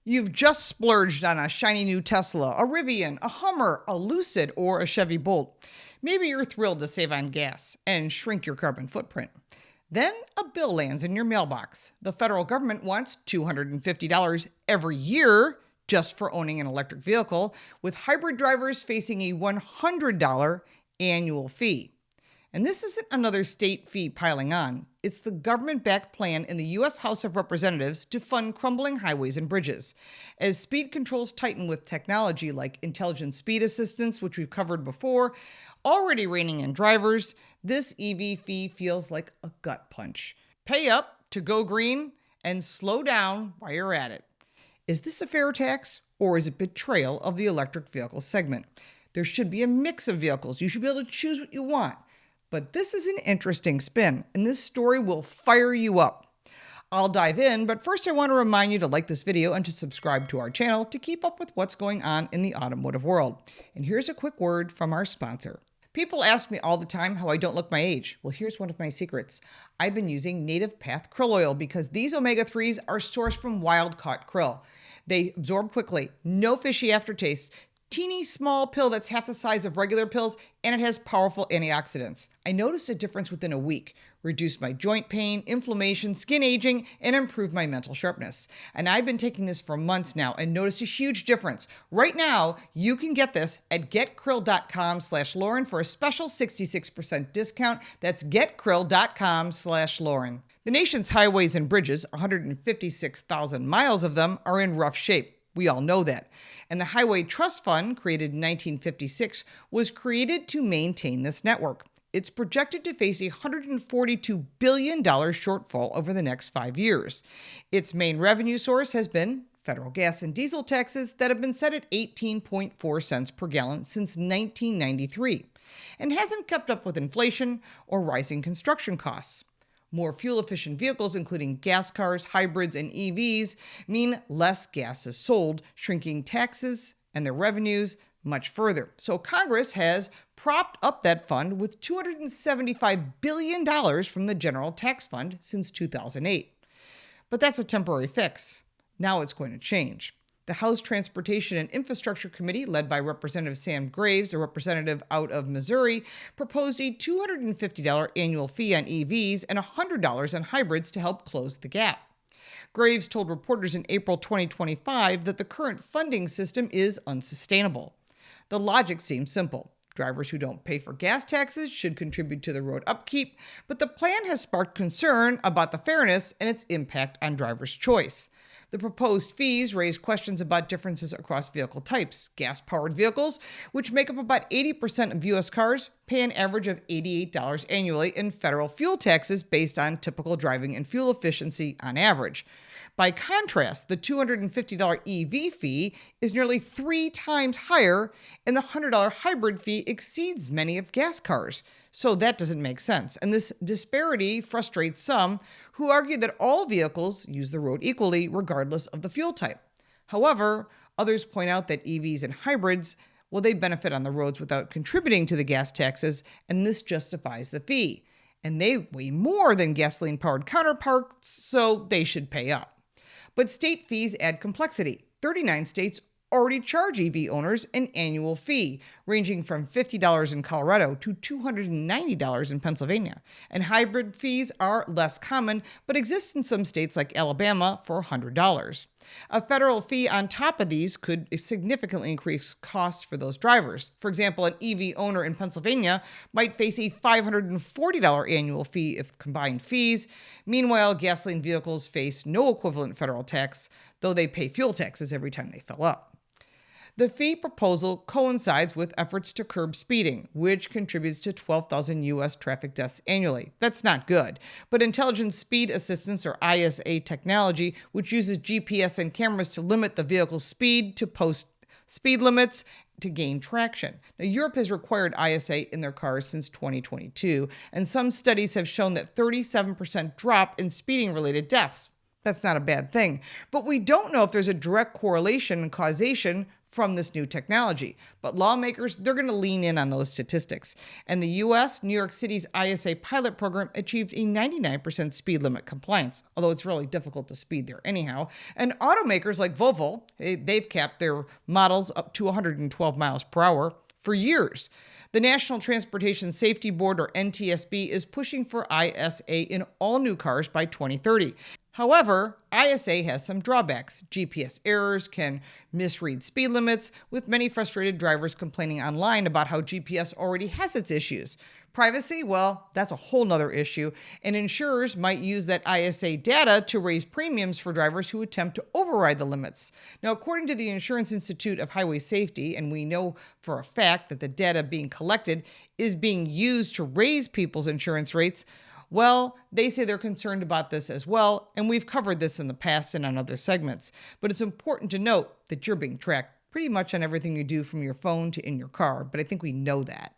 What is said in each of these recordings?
You've just splurged on a shiny new Tesla, a Rivian, a Hummer, a Lucid, or a Chevy Bolt. Maybe you're thrilled to save on gas and shrink your carbon footprint. Then a bill lands in your mailbox. The federal government wants $250 every year just for owning an electric vehicle, with hybrid drivers facing a $100 annual fee. And this isn't another state fee piling on. It's the government-backed plan in the U.S. House of Representatives to fund crumbling highways and bridges. As speed controls tighten with technology like intelligent speed assistance, which we've covered before, already reining in drivers, this EV fee feels like a gut punch. Pay up to go green and slow down while you're at it. Is this a fair tax, or is it betrayal of the electric vehicle segment? There should be a mix of vehicles. You should be able to choose what you want. But this is an interesting spin, and this story will fire you up. I'll dive in, but first I want to remind you to like this video and to subscribe to our channel to keep up with what's going on in the automotive world. And here's a quick word from our sponsor. People ask me all the time how I don't look my age. Well, here's one of my secrets. I've been using Native Path krill oil because these omega-3s are sourced from wild-caught krill. They absorb quickly, no fishy aftertaste, teeny small pill that's half the size of regular pills, and it has powerful antioxidants. I noticed a difference within a week, reduced my joint pain, inflammation, skin aging, and improved my mental sharpness. And I've been taking this for months now and noticed a huge difference. Right now, you can get this at getkrill.com/Lauren for a special 66% discount. That's getkrill.com/Lauren. The nation's highways and bridges, 156,000 miles of them, are in rough shape. We all know that. And the Highway Trust Fund, created in 1956, was created to maintain this network. It's projected to face a $142 billion shortfall over the next 5 years. Its main revenue source has been federal gas and diesel taxes that have been set at 18.4 cents per gallon since 1993, and hasn't kept up with inflation or rising construction costs. More fuel-efficient vehicles, including gas cars, hybrids, and EVs, mean less gas is sold, shrinking taxes and their revenues much further. So Congress has propped up that fund with $275 billion from the General Tax Fund since 2008. But that's a temporary fix. Now it's going to change. The House Transportation and Infrastructure Committee, led by Representative Sam Graves, a representative out of Missouri, proposed a $250 annual fee on EVs and $100 on hybrids to help close the gap. Graves told reporters in April 2025 that the current funding system is unsustainable. The logic seems simple. Drivers who don't pay for gas taxes should contribute to the road upkeep, but the plan has sparked concern about the fairness and its impact on drivers' choice. The proposed fees raise questions about differences across vehicle types. Gas-powered vehicles, which make up about 80% of U.S. cars, pay an average of $88 annually in federal fuel taxes based on typical driving and fuel efficiency on average. By contrast, the $250 EV fee is nearly 3 times higher, and the $100 hybrid fee exceeds many of gas cars. So that doesn't make sense. And this disparity frustrates some who argue that all vehicles use the road equally regardless of the fuel type. However, others point out that EVs and hybrids, well, they benefit on the roads without contributing to the gas taxes, and this justifies the fee. And they weigh more than gasoline-powered counterparts, so they should pay up. But state fees add complexity. 39 states already charge EV owners an annual fee, ranging from $50 in Colorado to $290 in Pennsylvania. And hybrid fees are less common, but exist in some states like Alabama for $100. A federal fee on top of these could significantly increase costs for those drivers. For example, an EV owner in Pennsylvania might face a $540 annual fee if combined fees. Meanwhile, gasoline vehicles face no equivalent federal tax, though they pay fuel taxes every time they fill up. The fee proposal coincides with efforts to curb speeding, which contributes to 12,000 U.S. traffic deaths annually. That's not good. But intelligent speed assistance, or ISA technology, which uses GPS and cameras to limit the vehicle's speed to post speed limits to gain traction. Now, Europe has required ISA in their cars since 2022, and some studies have shown that 37% drop in speeding-related deaths. That's not a bad thing. But we don't know if there's a direct correlation and causation from this new technology. But lawmakers, they're going to lean in on those statistics. And the U.S., New York City's ISA pilot program achieved a 99% speed limit compliance, although it's really difficult to speed there anyhow. And automakers like Volvo, they've capped their models up to 112 miles per hour for years. The National Transportation Safety Board, or NTSB, is pushing for ISA in all new cars by 2030. However, ISA has some drawbacks. GPS errors can misread speed limits, with many frustrated drivers complaining online about how GPS already has its issues. Privacy, well, that's a whole nother issue, and insurers might use that ISA data to raise premiums for drivers who attempt to override the limits. Now, according to the Insurance Institute of Highway Safety, and we know for a fact that the data being collected is being used to raise people's insurance rates, well, they say they're concerned about this as well, and we've covered this in the past and on other segments. But it's important to note that you're being tracked pretty much on everything you do from your phone to in your car, but I think we know that.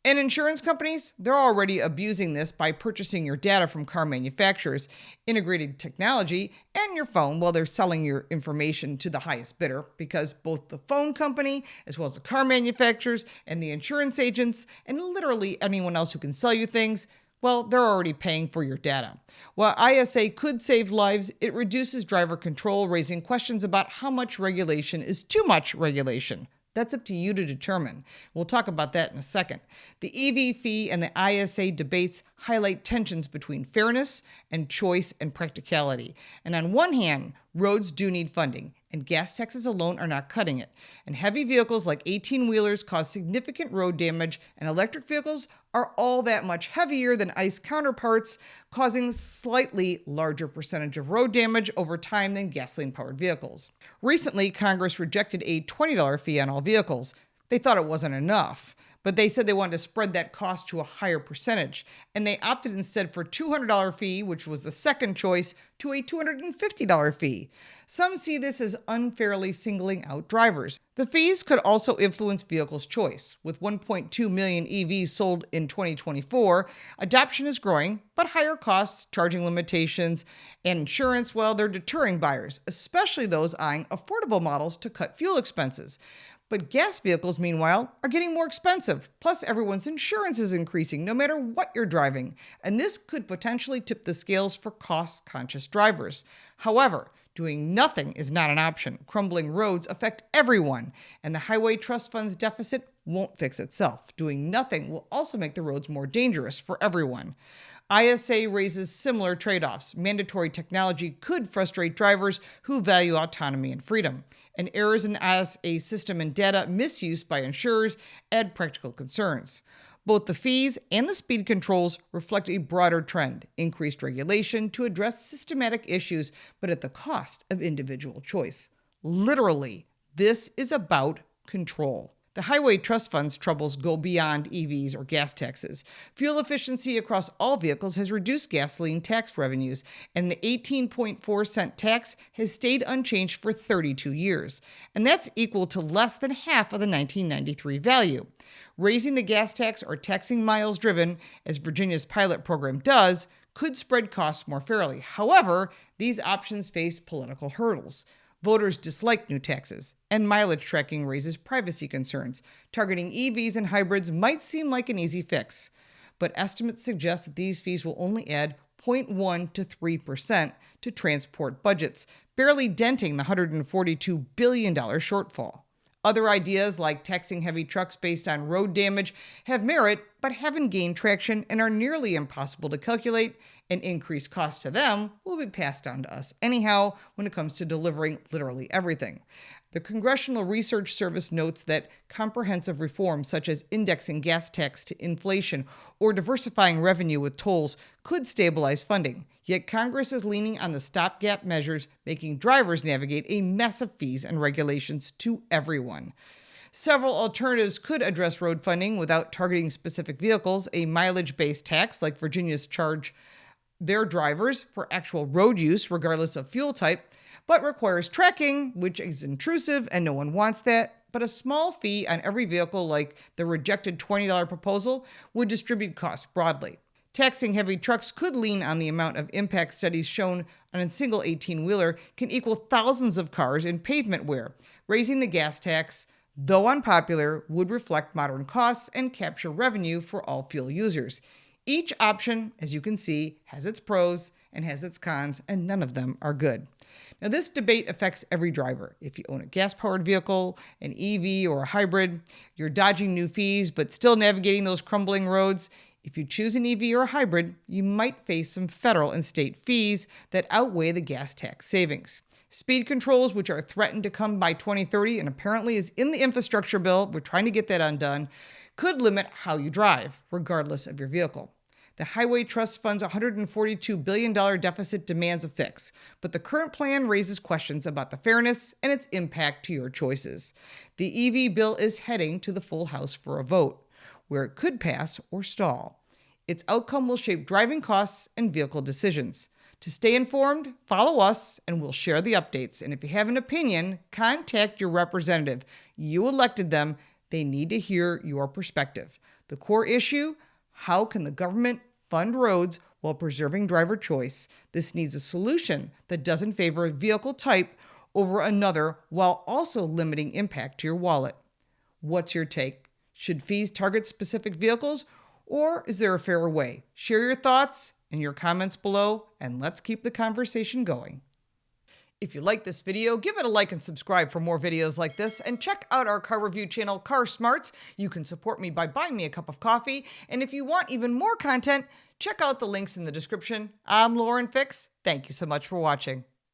And insurance companies, they're already abusing this by purchasing your data from car manufacturers, integrated technology, and your phone while they're selling your information to the highest bidder, because both the phone company, as well as the car manufacturers and the insurance agents, and literally anyone else who can sell you things, well, they're already paying for your data. While ISA could save lives, it reduces driver control, raising questions about how much regulation is too much regulation. That's up to you to determine. We'll talk about that in a second. The EV fee and the ISA debates highlight tensions between fairness and choice and practicality. And on one hand, roads do need funding, and gas taxes alone are not cutting it. And heavy vehicles like 18-wheelers cause significant road damage, and electric vehicles are all that much heavier than ICE counterparts, causing slightly larger percentage of road damage over time than gasoline-powered vehicles. Recently, Congress rejected a $20 fee on all vehicles. They thought it wasn't enough, but they said they wanted to spread that cost to a higher percentage, and they opted instead for a $200 fee, which was the second choice, to a $250 fee. Some see this as unfairly singling out drivers. The fees could also influence vehicles' choice. With 1.2 million EVs sold in 2024, adoption is growing, but higher costs, charging limitations, and insurance, well, they're deterring buyers, especially those eyeing affordable models to cut fuel expenses. But gas vehicles, meanwhile, are getting more expensive. Plus, everyone's insurance is increasing no matter what you're driving. And this could potentially tip the scales for cost-conscious drivers. However, doing nothing is not an option. Crumbling roads affect everyone, and the Highway Trust Fund's deficit won't fix itself. Doing nothing will also make the roads more dangerous for everyone. ISA raises similar trade-offs. Mandatory technology could frustrate drivers who value autonomy and freedom. And errors in the ISA system and data misuse by insurers add practical concerns. Both the fees and the speed controls reflect a broader trend, increased regulation to address systematic issues, but at the cost of individual choice. Literally, this is about control. The Highway Trust Fund's troubles go beyond EVs or gas taxes. Fuel efficiency across all vehicles has reduced gasoline tax revenues, and the 18.4-cent tax has stayed unchanged for 32 years. And that's equal to less than half of the 1993 value. Raising the gas tax or taxing miles driven, as Virginia's pilot program does, could spread costs more fairly. However, these options face political hurdles. Voters dislike new taxes, and mileage tracking raises privacy concerns. Targeting EVs and hybrids might seem like an easy fix, but estimates suggest that these fees will only add 0.1 to 3% to transport budgets, barely denting the $142 billion shortfall. Other ideas, like taxing heavy trucks based on road damage, have merit but haven't gained traction and are nearly impossible to calculate. An increased cost to them will be passed on to us anyhow when it comes to delivering literally everything. The Congressional Research Service notes that comprehensive reforms such as indexing gas tax to inflation or diversifying revenue with tolls could stabilize funding. Yet Congress is leaning on the stopgap measures, making drivers navigate a mess of fees and regulations to everyone. Several alternatives could address road funding without targeting specific vehicles. A mileage-based tax, like Virginia's charge their drivers for actual road use, regardless of fuel type, but requires tracking, which is intrusive and no one wants that. But a small fee on every vehicle, like the rejected $20 proposal, would distribute costs broadly. Taxing heavy trucks could lean on the amount of impact. Studies shown on a single 18-wheeler can equal thousands of cars in pavement wear. Raising the gas tax, though unpopular, would reflect modern costs and capture revenue for all fuel users. Each option, as you can see, has its pros and has its cons, and none of them are good. Now, this debate affects every driver. If you own a gas-powered vehicle, an EV, or a hybrid, you're dodging new fees but still navigating those crumbling roads. If you choose an EV or a hybrid, you might face some federal and state fees that outweigh the gas tax savings. Speed controls, which are threatened to come by 2030 and apparently is in the infrastructure bill, we're trying to get that undone, could limit how you drive, regardless of your vehicle. The Highway Trust Fund's $142 billion deficit demands a fix, but the current plan raises questions about the fairness and its impact to your choices. The EV bill is heading to the full House for a vote, where it could pass or stall. Its outcome will shape driving costs and vehicle decisions. To stay informed, follow us and we'll share the updates. And if you have an opinion, contact your representative. You elected them. They need to hear your perspective. The core issue: how can the government fund roads while preserving driver choice? This needs a solution that doesn't favor a vehicle type over another while also limiting impact to your wallet. What's your take? Should fees target specific vehicles, or is there a fairer way? Share your thoughts and your comments below, and let's keep the conversation going. If you like this video, give it a like and subscribe for more videos like this, and check out our car review channel, Car Smarts. You can support me by buying me a cup of coffee, and if you want even more content, check out the links in the description. I'm Lauren Fix. Thank you so much for watching.